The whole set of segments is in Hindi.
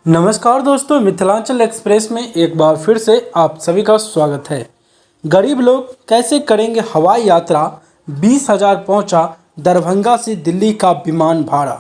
नमस्कार दोस्तों, मिथिलांचल एक्सप्रेस में एक बार फिर से आप सभी का स्वागत है। गरीब लोग कैसे करेंगे हवाई यात्रा, 20,000 पहुंचा दरभंगा से दिल्ली का विमान भाड़ा।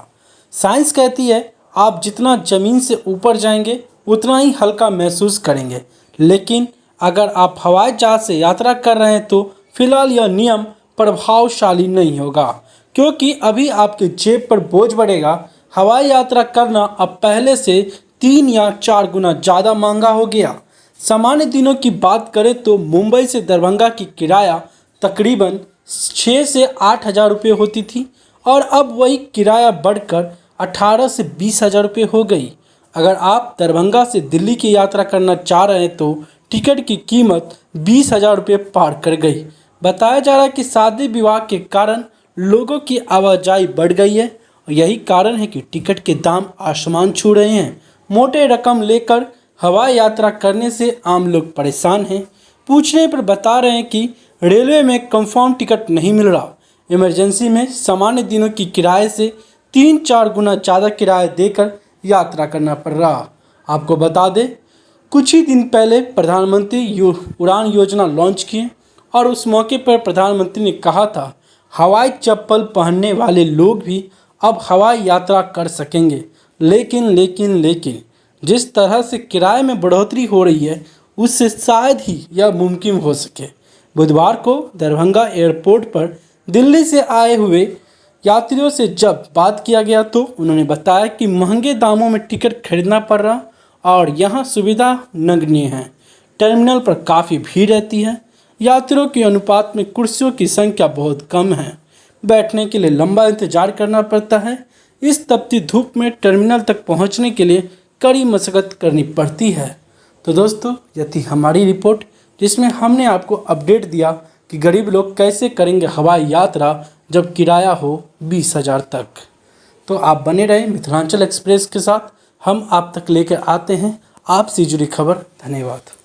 साइंस कहती है आप जितना ज़मीन से ऊपर जाएंगे उतना ही हल्का महसूस करेंगे, लेकिन अगर आप हवाई जहाज़ से यात्रा कर रहे हैं तो फिलहाल यह नियम प्रभावशाली नहीं होगा, क्योंकि अभी आपके जेब पर बोझ बढ़ेगा। हवाई यात्रा करना अब पहले से 3 या 4 गुना ज़्यादा महंगा हो गया। सामान्य दिनों की बात करें तो मुंबई से दरभंगा की किराया तकरीबन 6 से 8 हज़ार रुपये होती थी और अब वही किराया बढ़कर 18 से 20 हज़ार रुपये हो गई। अगर आप दरभंगा से दिल्ली की यात्रा करना चाह रहे हैं तो टिकट की कीमत 20,000 रुपये पार कर गई। बताया जा रहा है कि शादी विवाह के कारण लोगों की आवाजाही बढ़ गई है और यही कारण है कि टिकट के दाम आसमान छू रहे हैं। मोटे रकम लेकर हवाई यात्रा करने से आम लोग परेशान हैं। पूछने पर बता रहे हैं कि रेलवे में कंफर्म टिकट नहीं मिल रहा। इमरजेंसी में सामान्य दिनों की किराए से 3-4 गुना ज़्यादा किराया देकर यात्रा करना पड़ रहा। आपको बता दें, कुछ ही दिन पहले प्रधानमंत्री उड़ान योजना लॉन्च किए और उस मौके पर प्रधानमंत्री ने कहा था हवाई चप्पल पहनने वाले लोग भी अब हवाई यात्रा कर सकेंगे। लेकिन जिस तरह से किराए में बढ़ोतरी हो रही है उससे शायद ही यह मुमकिन हो सके। बुधवार को दरभंगा एयरपोर्ट पर दिल्ली से आए हुए यात्रियों से जब बात किया गया तो उन्होंने बताया कि महंगे दामों में टिकट खरीदना पड़ रहा और यहाँ सुविधा नगण्य है। टर्मिनल पर काफ़ी भीड़ रहती है। यात्रियों के अनुपात में कुर्सियों की संख्या बहुत कम है। बैठने के लिए लंबा इंतजार करना पड़ता है। इस तपती धूप में टर्मिनल तक पहुंचने के लिए कड़ी मशक्कत करनी पड़ती है। तो दोस्तों, यह थी हमारी रिपोर्ट जिसमें हमने आपको अपडेट दिया कि गरीब लोग कैसे करेंगे हवाई यात्रा जब किराया हो 20,000 तक। तो आप बने रहें मिथिलांचल एक्सप्रेस के साथ, हम आप तक लेकर आते हैं आपसे जुड़ी खबर। धन्यवाद।